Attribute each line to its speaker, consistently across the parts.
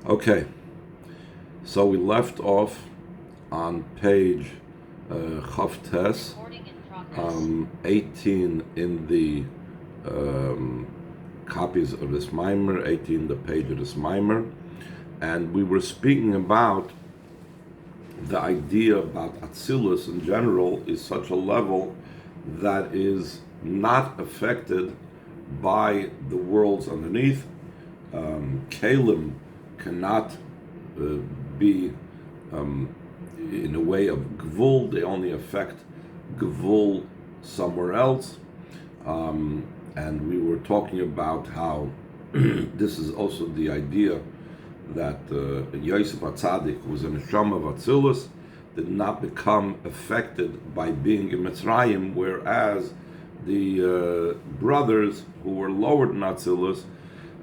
Speaker 1: Okay, so we left off on page Chavtes, 18 in the copies of this mimer, 18 the page of this mimer, and we were speaking about the idea about Atzilus in general is such a level that is not affected by the worlds underneath. Kalim cannot be in a way of Gvul, they only affect Gvul somewhere else. And we were talking about how this is also the idea that Yosef HaTzadik, who was an Neshama of Atzilus, did not become affected by being in Mitzrayim, whereas the brothers who were lower than Atzilus,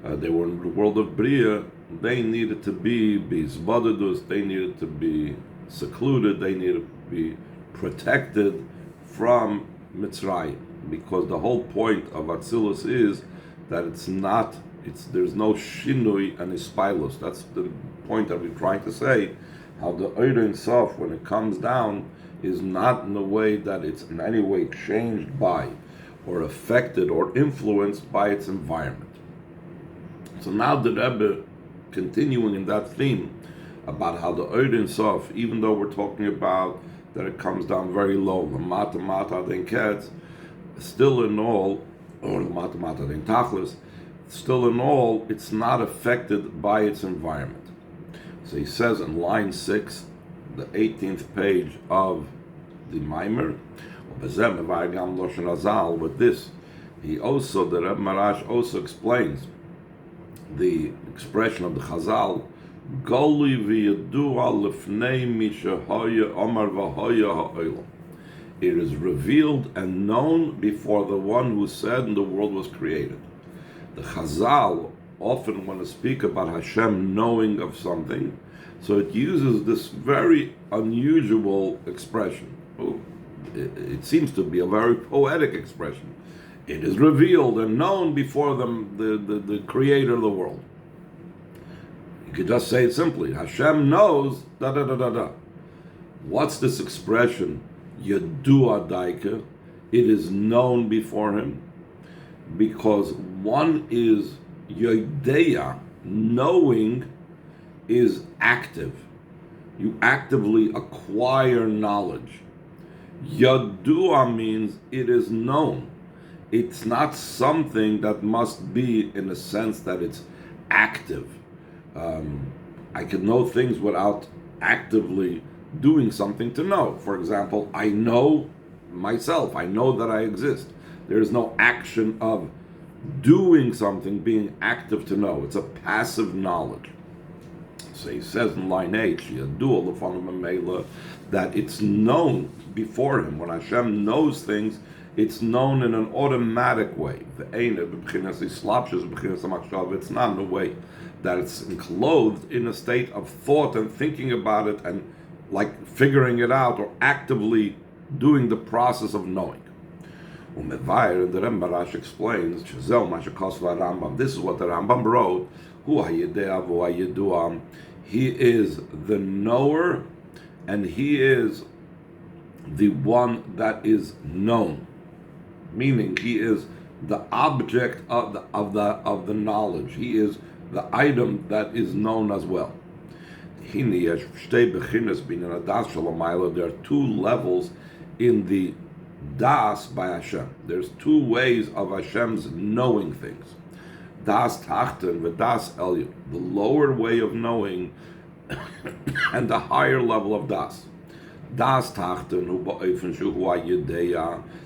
Speaker 1: they were in the world of Bria, they needed to be Bizbadadus, they needed to be secluded, they needed to be protected from Mitzrayim, because the whole point of Atzilus is that there's no shinui and ispilus. That's the point that we're trying to say, how the Ein Sof, when it comes down, is not in a way that it's in any way changed by or affected or influenced by its environment. So now the Rebbe, continuing in that theme about how the Ein Sof, even though we're talking about that it comes down very low, Lamata Mata Den Ketz, still in all, or Lamata Mata Den Tachlis, still in all, it's not affected by its environment. So he says in line 6, the 18th page of the Mimer, with this, he also, the Reb Marash also explains the expression of the Chazal, Goli v'yadua lefnei mi shehoya omar v'hoya ha'olam. It is revealed and known before the one who said and the world was created. The Chazal often want to speak about Hashem knowing of something, so it uses this very unusual expression. It seems to be a very poetic expression. It is revealed and known before the creator of the world. You could just say it simply, Hashem knows, da da da da da. What's this expression? Yadua daika. It is known before him. Because one is yodeya, knowing is active. You actively acquire knowledge. Yadua means it is known. It's not something that must be in a sense that it's active. I can know things without actively doing something to know. For example, I know myself. I know that I exist. There is no action of doing something, being active to know. It's a passive knowledge. So he says in line 8, that it's known before him. When Hashem knows things, it's known in an automatic way. It's not in a way that it's enclosed in a state of thought and thinking about it and like figuring it out or actively doing the process of knowing. And the Rambam explains, this is what the Rambam wrote, he is the knower and he is the one that is known. Meaning he is the object of the knowledge. He is the item that is known as well. There are two levels in the Das by Hashem. There's two ways of Hashem's knowing things. Das Tachten and Das Elyon. The lower way of knowing and the higher level of Das. Das Tachten,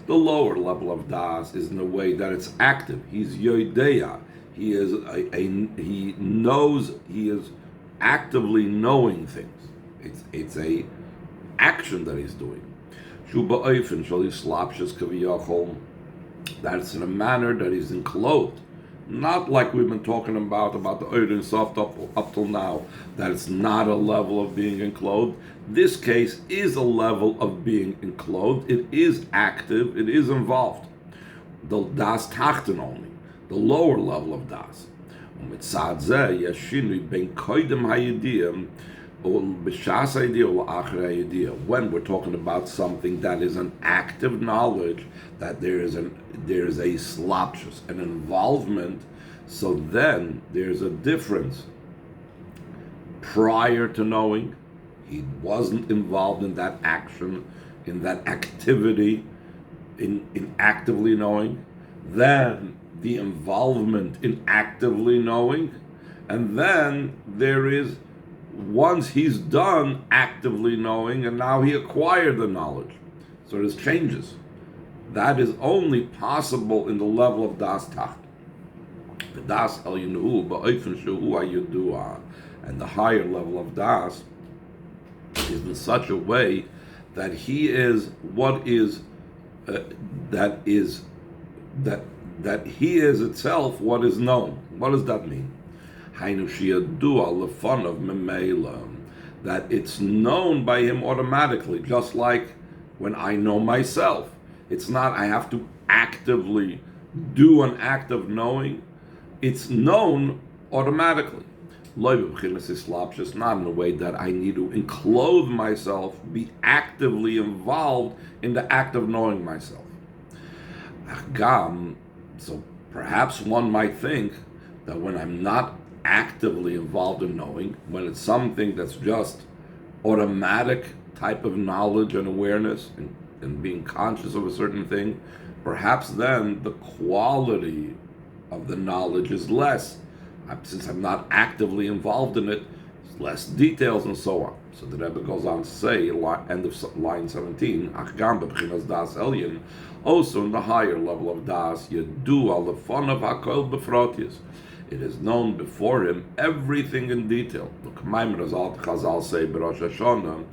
Speaker 1: the lower level of Das is in a way that it's active. He's Yodeya. He is he knows, he is actively knowing things. It's a action that he's doing. That's in a manner that he's enclosed. Not like we've been talking about the Ein Sof up till now, that it's not a level of being enclosed. This case is a level of being enclosed. It is active. It is involved. The Das Tachten only, the lower level of Das. ומצד זה יש שינוי בין קודם הידיעה ובשעת הידיעה ולאחר הידיעה. When we're talking about something that is an active knowledge, that there is a slapshus, an involvement, so then there's a difference. Prior to knowing, he wasn't involved in that action, in that activity, in actively knowing. Then the involvement in actively knowing, and then there is, once he's done actively knowing, and now he acquired the knowledge. So there's changes. That is only possible in the level of das tacht. The das el yinu ba'ofen shu hayudua, and the higher level of das is in such a way that he is what is that he is itself what is known. What does that mean? That it's known by him automatically, just like when I know myself. It's not I have to actively do an act of knowing. It's known automatically. Just not in a way that I need to enclose myself, be actively involved in the act of knowing myself. So perhaps one might think that when I'm not actively involved in knowing, when it's something that's just automatic type of knowledge and awareness and being conscious of a certain thing, perhaps then the quality of the knowledge is less. Since I'm not actively involved in it, it's less details and so on. So the Rebbe goes on to say, end of line 17, also in the higher level of das, Yedu al lefonav hakol befrotius. It is known before him everything in detail. Look, Chazal say b'Rosh Hashanah,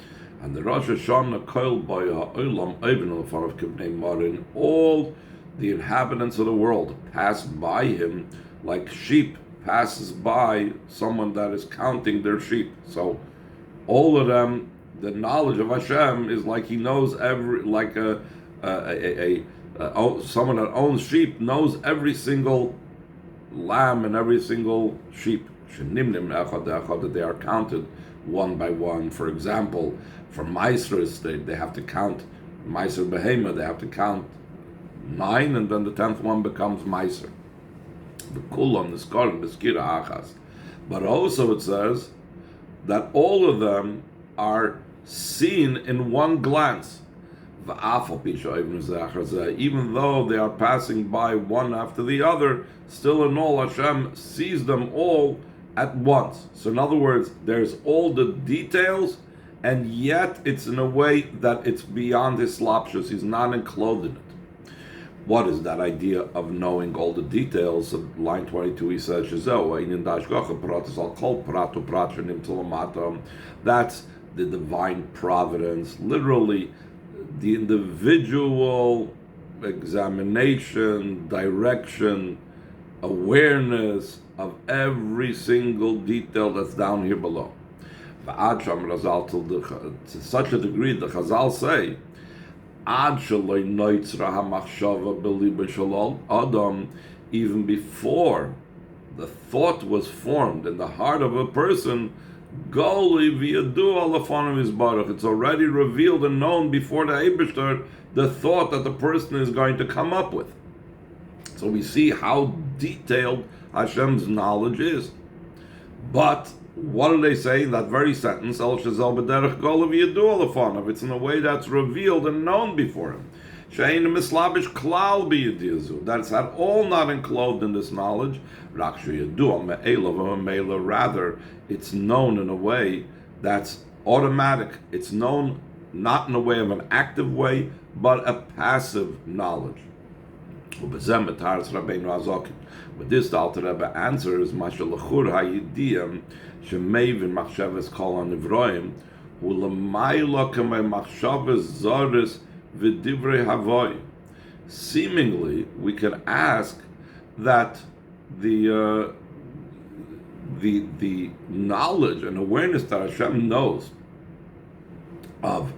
Speaker 1: and the Rosh Hashanah kol boya olam oivin lefonav kibnei marin. All the inhabitants of the world pass by him like sheep passes by someone that is counting their sheep. So all of them, the knowledge of Hashem is like he knows every, like someone that owns sheep knows every single lamb and every single sheep. That they are counted one by one. For example, for Maisers, they have to count Maiser Behema, they have to count 9, and then the 10th one becomes Maiser. But also it says that all of them are seen in one glance. Even though they are passing by one after the other, still in all Hashem sees them all at once. So in other words, there's all the details, and yet it's in a way that it's beyond his slapshus. He's not enclosed in it. What is that idea of knowing all the details? So line 22, he says, that's the divine providence, literally the individual examination, direction, awareness of every single detail that's down here below. To such a degree, the Chazal say, even before the thought was formed in the heart of a person, it's already revealed and known before the Eibishter the thought that the person is going to come up with. So we see how detailed Hashem's knowledge is. But what do they say in that very sentence? It's in a way that's revealed and known before him. That's at all not enclosed in this knowledge. Rather, it's known in a way that's automatic. It's known not in a way of an active way, but a passive knowledge. With this, the Alter Rebbe answers, Mashalachur hayidiyam shemevin machshavas kol hanivroim u'lamayla kamei machshavas zaris v'divrei havoy. Seemingly, we can ask that the knowledge and awareness that Hashem knows of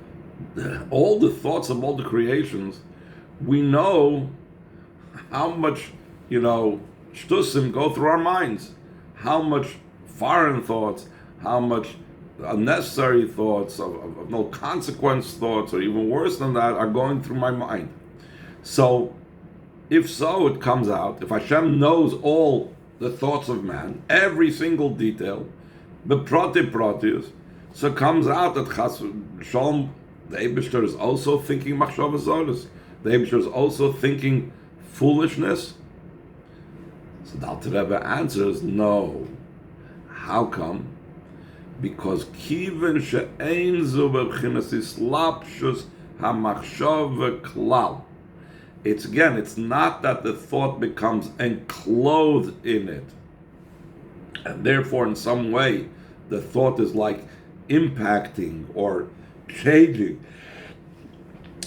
Speaker 1: all the thoughts of all the creations, we know how much, shtusim go through our minds. how much foreign thoughts, how much unnecessary thoughts, of no consequence thoughts, or even worse than that, are going through my mind. So, if so, it comes out, if Hashem knows all the thoughts of man, every single detail, the protius, so it comes out that Chas Shalom, the Eibishter is also thinking machshavas zoros. The Eibishter is also thinking foolishness. So the Alter Rebbe answers, no. How come? Because kiven she'ein zu b'chinas islapshus hamachshava klal. It's not that the thought becomes enclosed in it, and therefore in some way the thought is like impacting or changing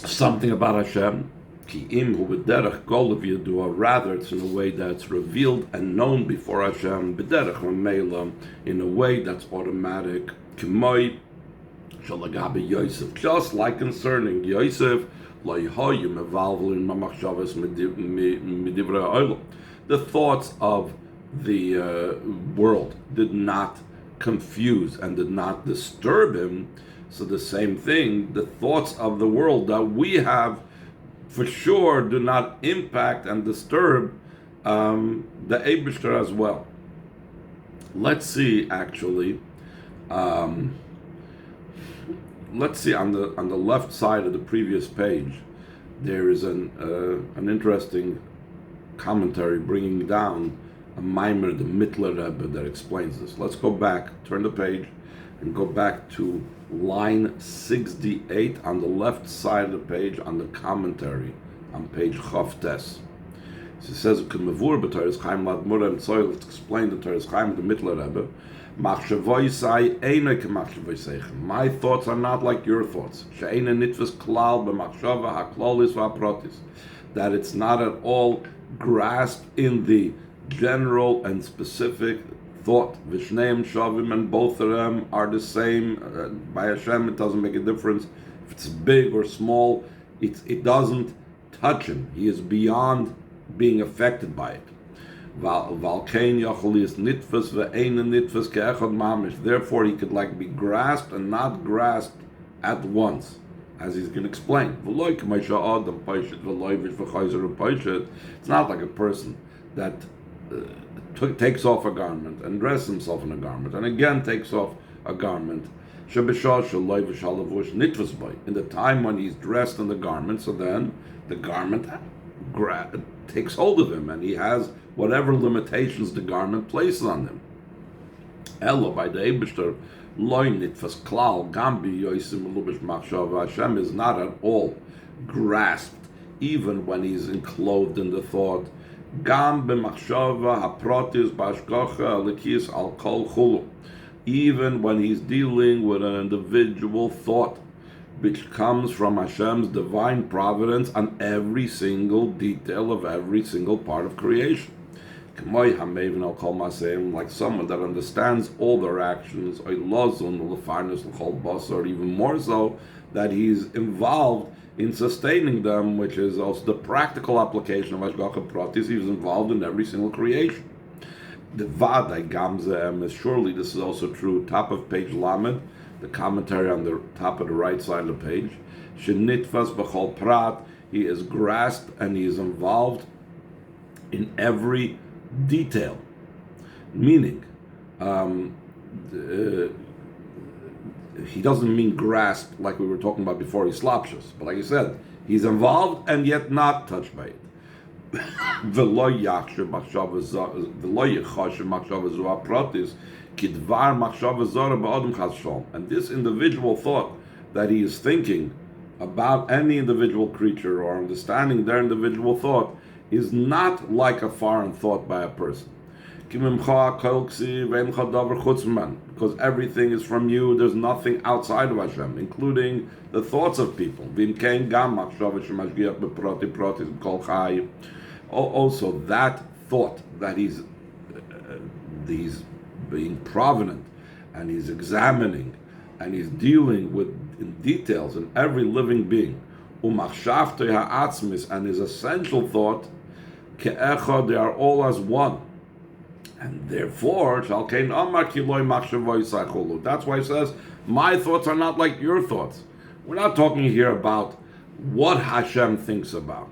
Speaker 1: something about Hashem. Ki im hu b'derech kol v'yadua, rather it's in a way that's revealed and known before Hashem, b'derech v'meila, in a way that's automatic. K'moi shalagabi Yosef, just like concerning Yosef, the thoughts of the world did not confuse and did not disturb him. So the same thing, the thoughts of the world that we have for sure do not impact and disturb the Eibishter as well. Let's see actually. Let's see on the left side of the previous page, there is an interesting commentary bringing down a mimer, the Mittler Rebbe, that explains this. Let's go back, turn the page, and go back to line 68 on the left side of the page on the commentary on page Chavtes. So it says, let's explain the Teres Chaim, the Mittler Rebbe. My thoughts are not like your thoughts. That it's not at all grasped in the general and specific thought. Vishneim Shavim, and both of them are the same. By Hashem, it doesn't make a difference if it's big or small. It doesn't touch him. He is beyond being affected by it. Therefore, he could like be grasped and not grasped at once, as he's going to explain. It's not like a person that takes off a garment and dresses himself in a garment, and again takes off a garment. In the time when he's dressed in the garment, so then the garment takes hold of him, and he has whatever limitations the garment places on him. Elo, by the Eibishter, Hashem is not at all grasped, even when he's enclosed in the thought. Even when he's dealing with an individual thought, which comes from Hashem's divine providence on every single detail of every single part of creation. Like someone that understands all their actions, or even more so, that he's involved in sustaining them, which is also the practical application of Hashgacha Pratis. He's involved in every single creation. The Vadai Gamzem is surely this is also true. Top of page Lamed, the commentary on the top of the right side of the page. Shenitfas b'chol prat, he is grasped and he is involved in every detail. Meaning, he doesn't mean grasp like we were talking about before, he's slapshus. But like I said, he's involved and yet not touched by it. And this individual thought that he is thinking about any individual creature or understanding their individual thought is not like a foreign thought by a person. Because everything is from you, there's nothing outside of Hashem, including the thoughts of people. Also, that thought that he's being provident and he's examining and he's dealing with in details in every living being, and his essential thought, they are all as one. And therefore, that's why it says, my thoughts are not like your thoughts. We're not talking here about what Hashem thinks about.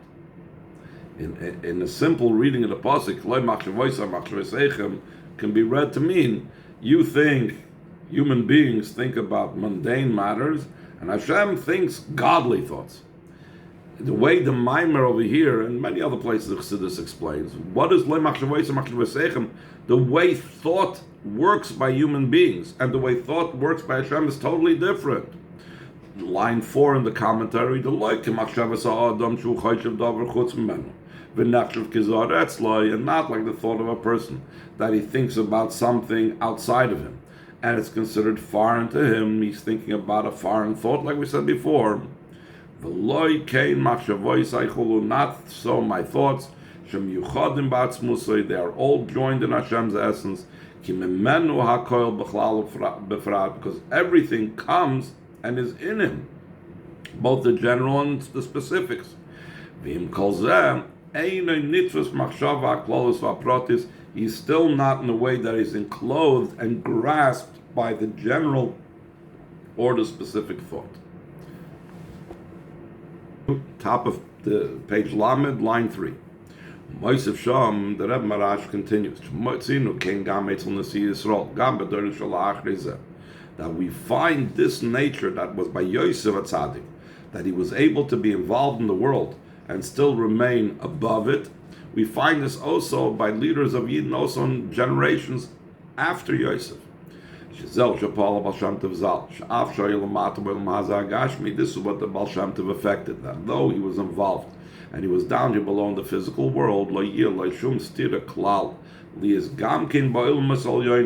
Speaker 1: In a simple reading of the pasuk, can be read to mean you think, human beings think about mundane matters, and Hashem thinks godly thoughts. The way the Maimer over here and many other places of Chassidus explains, what is the way thought works by human beings and the way thought works by Hashem is totally different. Line 4 in the commentary, and not like the thought of a person, that he thinks about something outside of him, and it's considered foreign to him. He's thinking about a foreign thought, like we said before. Not so my thoughts. They are all joined in Hashem's essence, because everything comes and is in him, both the general and the specifics. He's still not in a way that is enclosed and grasped by the general or the specific thought. Top of the page Lamed, line 3. Moisef Sham, the Rebbe Marash continues, that we find this nature that was by Yosef HaTzadik, that he was able to be involved in the world and still remain above it. We find this also by leaders of Yidden, also in generations after Yosef. This is what the Baal Shem Tov affected, that though he was involved and he was down here below in the physical world,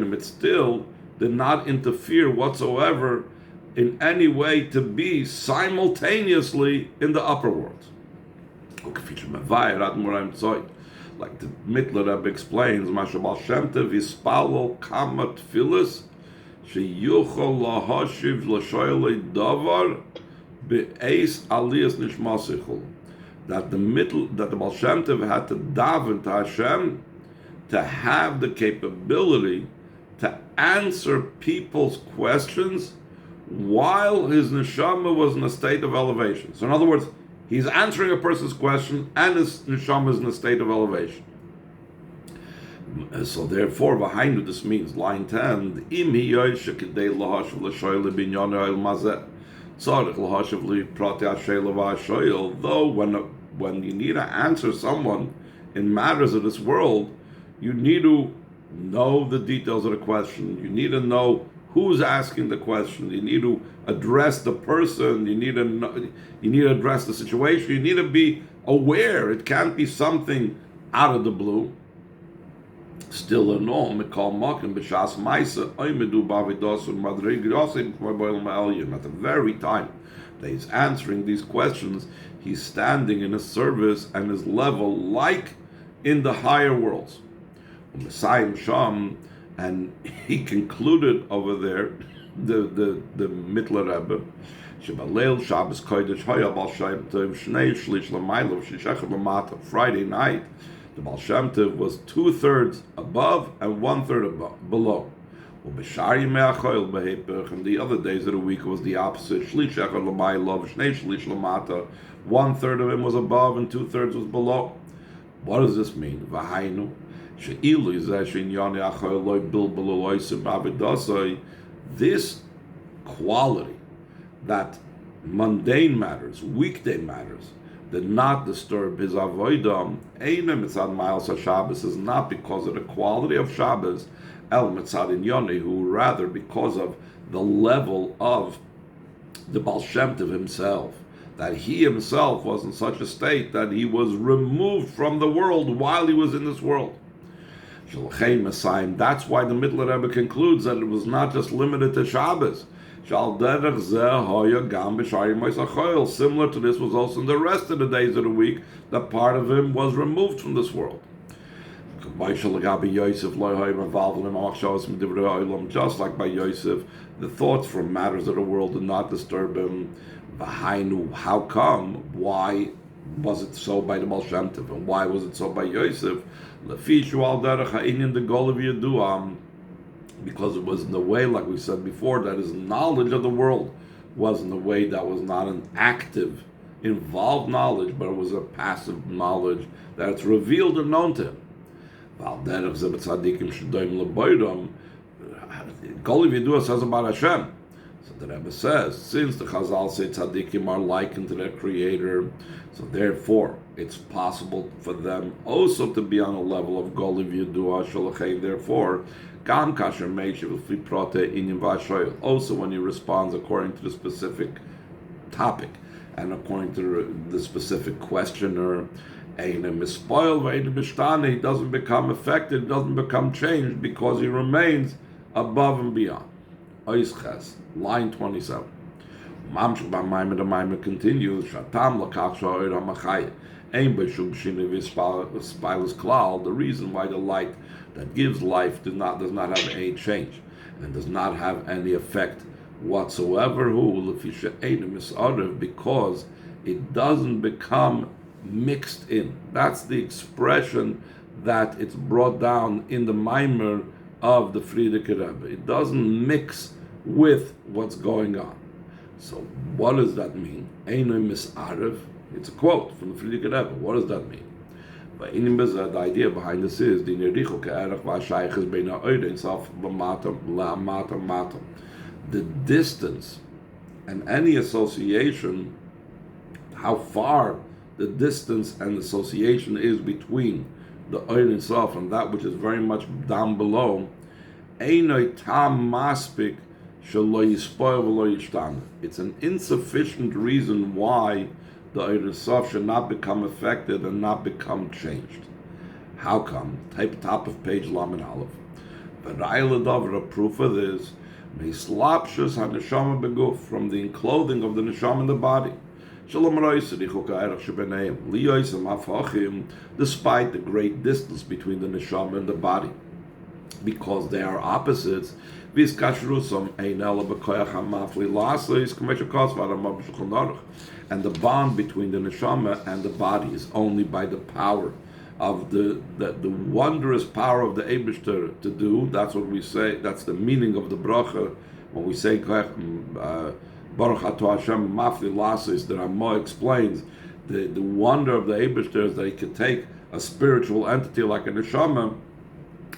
Speaker 1: it still did not interfere whatsoever in any way to be simultaneously in the upper world. Like the Mittler Rebbe explains, Baal Shem Tov yispalel kama tfilas sheyuchol lahashiv l'shoylei davar be'eis aliyas nishmasichul. That the Baal Shem Tov had to daven to Hashem to have the capability to answer people's questions while his neshama was in a state of elevation. So in other words, he's answering a person's question and his neshama is in a state of elevation. So therefore, v'hainu, this means, line 10, im hi yoyshe k'dei lahashav l'shoyle binyan ha'il mazeh tzarich lahashav li'prati ha'sheila v'ha'shoyel. Though when you need to answer someone in matters of this world, you need to know the details of the question. You need to know who's asking the question. You need to address the person. You need to address the situation. You need to be aware. It can't be something out of the blue. Still in all, at the very time that he's answering these questions, he's standing in his service and his level like in the higher worlds. And he concluded over there, the Mittler Rebbe, Friday night, the Baal Shem Tov was 2/3 above and 1/3 below. And the other days of the week was the opposite. 1/3 of him was above and 2/3 was below. What does this mean? This quality, that mundane matters, weekday matters, did not disturb his avodah. Eina mitzad ma'al Shabbos is not because of the quality of Shabbos, el mitzad inyoni, who rather because of the level of the Baal Shem Tov himself, that he himself was in such a state that he was removed from the world while he was in this world. That's why the Mittler Rebbe concludes that it was not just limited to Shabbos. Similar to this was also in the rest of the days of the week that part of him was removed from this world. Just like by Yosef, the thoughts from matters of the world did not disturb him. How come? Why was it so by the Baal Shem Tov, and why was it so by Yosef? Lefishu al derech ha'inyan de golav yaduam, because it was in the way, like we said before, that his knowledge of the world was in the way that was not an active, involved knowledge, but it was a passive knowledge that it's revealed and known to him. Val derech ze b'tzadikim shedoim leboidom, golav yadua says about Hashem. So the Rebbe says, since the Chazal say tzaddikim are likened to their Creator, so therefore it's possible for them also to be on a level of golav yadua shalachei. Therefore, gam kasher meishiv fi prote inyan v'ashoyel. Also, when he responds according to the specific topic and according to the specific questioner, he doesn't become affected, doesn't become changed, because he remains above and beyond. Line 27. Mamshuk b'maymer, the Maimer continues, Shatam l'kach sha'or ha'machaya. Ein b'shum shini v'spilus klal. The reason why the light that gives life does not have any change and does not have any effect whatsoever, because it doesn't become mixed in. That's the expression that it's brought down in the Maimer of the Frierdiker Rebbe. It doesn't mix with what's going on. So what does that mean? Einoi misarev. It's a quote from the Frierdiker Rebbe. What does that mean? The idea behind this is the distance and any association, how far the distance and association is between the Ein itself and that which is very much down below. It's an insufficient reason why the Ein itself should not become affected and not become changed. How come? Top of page Lamed Aleph. A proof of this, from the enclothing of the neshama in the body. Despite the great distance between the neshama and the body, because they are opposites, and the bond between the neshama and the body is only by the power of the wondrous power of the Eibishter to do. That's what we say. That's the meaning of the bracha when we say Baruch Ato Hashem Mafli Lasis. The Ramah explains the wonder of the Eibishter is that he could take a spiritual entity like a neshama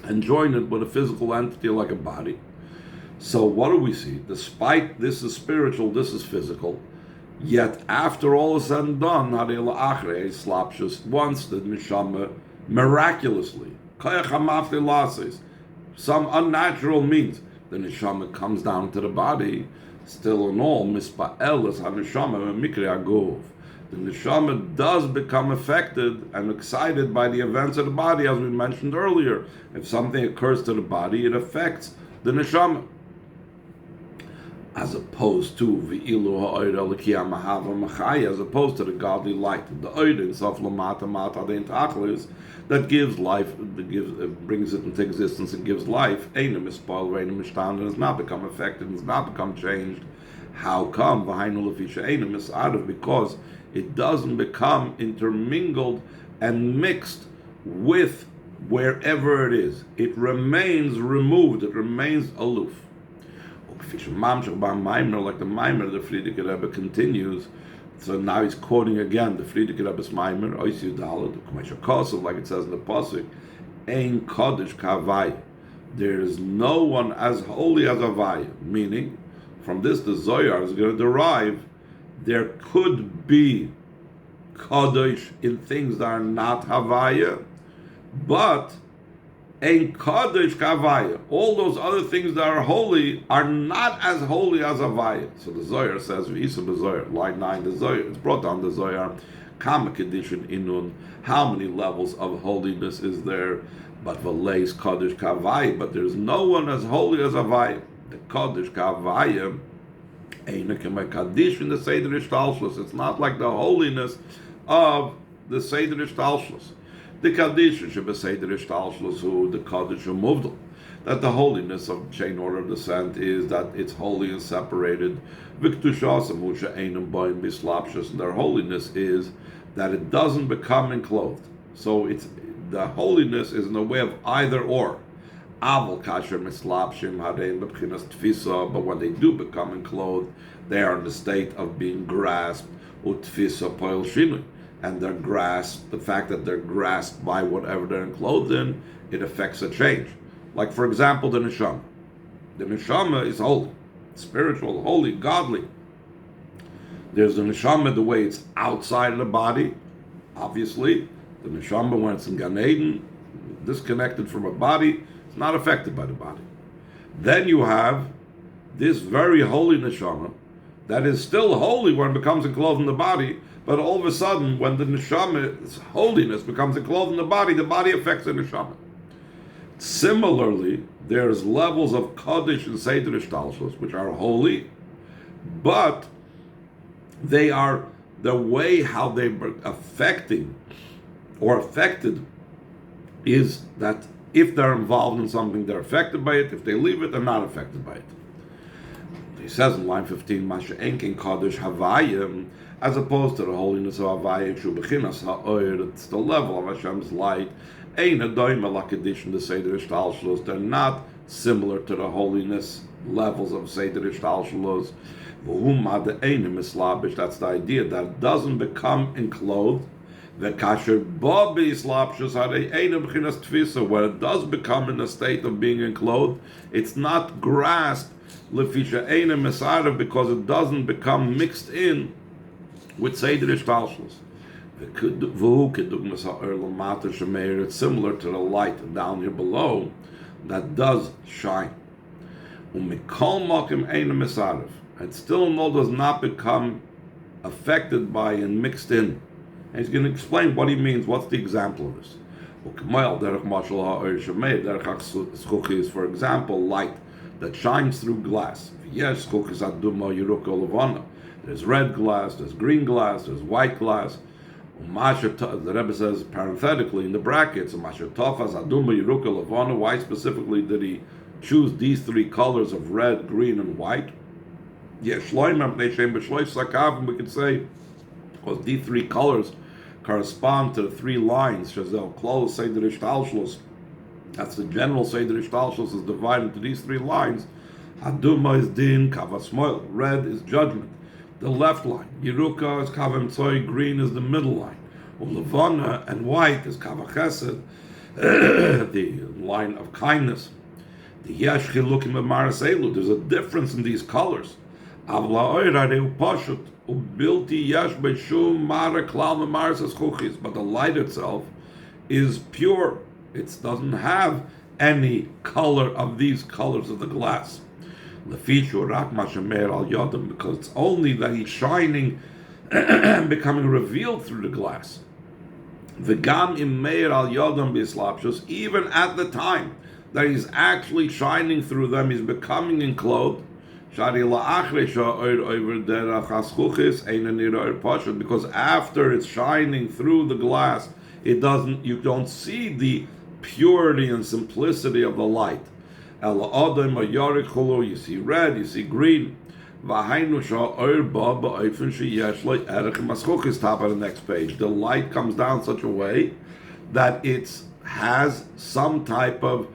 Speaker 1: and join it with a physical entity like a body. So what do we see? Despite this is spiritual, this is physical. Yet after all is said and done, once the neshama miraculously, some unnatural means, the neshama comes down to the body. Still in all, the neshama does become affected and excited by the events of the body, as we mentioned earlier. If something occurs to the body, it affects the neshama. As opposed to as opposed to the godly light, the that gives life, brings it into existence and gives life, and has not become affected, has not become changed. How come? Because it doesn't become intermingled and mixed with wherever it is. It remains removed, it remains aloof. Like the Maimer, the Frierdiker Rebbe continues. So now he's quoting again the Frierdiker Rebbe's Maimer, like it says in the pasuk, Ein Kodesh Kavai. There is no one as holy as Havaya. Meaning, from this the Zohar is going to derive there could be Kodesh in things that are not Havaya, but Ein Kodesh Kavaya. All those other things that are holy are not as holy as Havaya. So the Zohar says, line 9, the Zohar, it's brought down the Zohar, Kama Kedishin Inun, how many levels of holiness is there? But V'leis Kodesh Kavaya, but there's no one as holy as Havaya. The Kodesh Kavaya, Kadish in the Seder Ishtalshus. It's not like the holiness of the Seder Ishtalshus. The Kaddish should be Seder Ishtalshus, who the Kaddish Muvdal. That the holiness of chain order of descent is that it's holy and separated. Viktushasam Musha Einam Boim Bislapshus. Their holiness is that it doesn't become enclosed. So it's the holiness is in the way of either or. Aval kasher mislabshim harein b'bchinas tfisa, but when they do become enclosed, they are in the state of being grasped, utfisa poil shinui, and they're grasped. The fact that they're grasped by whatever they're enclosed in, it affects a change. Like for example, the neshama. The neshama is holy, spiritual, holy, godly. There's the neshama the way it's outside of the body, obviously. The neshama when it's in Gan Eden, disconnected from a body, it's not affected by the body. Then you have this very holy neshama that is still holy when it becomes enclosed in the body, but all of a sudden when the neshama's holiness becomes enclosed in the body affects the neshama. Similarly, there's levels of Kaddish and Seder Ishtalshus, which are holy, but they are the way how they are affecting or affected is that if they're involved in something, they're affected by it. If they leave it, they're not affected by it. He says in line 15, Masha Enkin Kaddish Havayim, as opposed to the holiness of Havayim, Shubachinas Ha'oir, it's the level of Hashem's light. Ein Adoim Alakadish the Seder Ishtalshus, they're not similar to the holiness levels of Seder Ishtalshus. That's the idea that it doesn't become enclosed. When it does become in a state of being enclosed, it's not grasped because it doesn't become mixed in with Seder Ishtalshus. It's similar to the light down here below that does shine. And still does not become affected by and mixed in. And he's going to explain what he means, what's the example of this. For example, light that shines through glass. There's red glass, there's green glass, there's white glass. The Rebbe says parenthetically in the brackets, why specifically did he choose these three colors of red, green, and white? We could say, because these three colors correspond to the three lines. That's the general Seder Ishtalshus is divided into these three lines. Aduma is din, kavasmoil. Red is judgment, the left line. Yeruka is kavamtsoy, green is the middle line. Ulevana and white is kavachesed, the line of kindness. The yesh chilukim b'maraselu. There's a difference in these colors. But the light itself is pure. It doesn't have any color of these colors of the glass. Because it's only that he's shining and becoming revealed through the glass. Even at the time that he's actually shining through them, he's becoming enclosed. Because after it's shining through the glass, you don't see the purity and simplicity of the light. You see red, you see green. Top of the next page. The light comes down such a way that it has some type of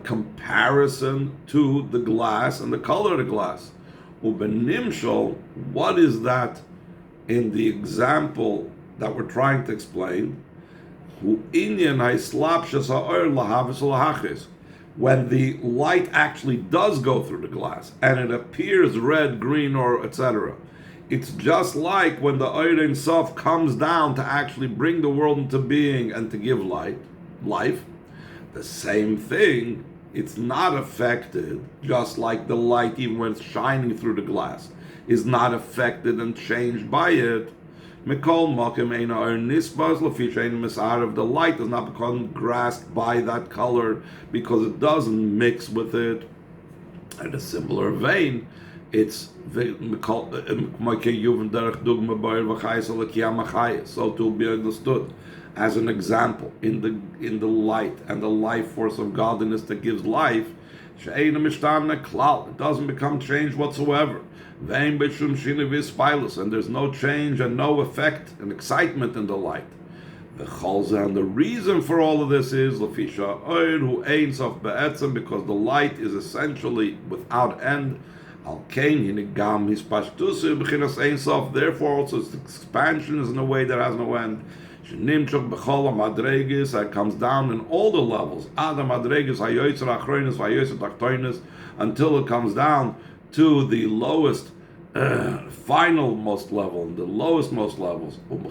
Speaker 1: comparison to the glass and the color of the glass. What is that in the example that we're trying to explain? When the light actually does go through the glass and it appears red, green, or etc., it's just like when the Ein Sof comes down to actually bring the world into being and to give life. The same thing, it's not affected, just like the light, even when it's shining through the glass, is not affected and changed by it. The light does not become grasped by that color because it doesn't mix with it. In a similar vein, it's so to be understood as an example in the light and the life force of godliness that gives life. It doesn't become changed whatsoever. And there's no change and no effect and excitement in the light. The chalza, and the reason for all of this is lefisha oir hu ein sof be'etzem, because the light is essentially without end. Al kain hinigam his pashtusu b'chinas ein sof. Therefore, also its expansion is in a way that has no end. Shenimchok b'chol madregis, that comes down in all the levels. Adam madregis hayoyzer achroinus hayoyzer taktoinus, until it comes down to the lowest. Final most level, the lowest most levels. In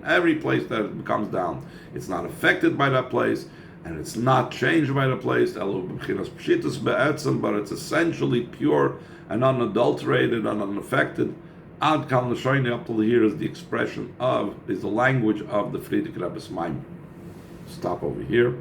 Speaker 1: every place that it comes down, it's not affected by that place, and it's not changed by the place. But it's essentially pure and unadulterated and unaffected. Ad Kal Neshoini, up till here, is the expression of, is the language of the Friedrich Rebbe's Maimon. Stop over here.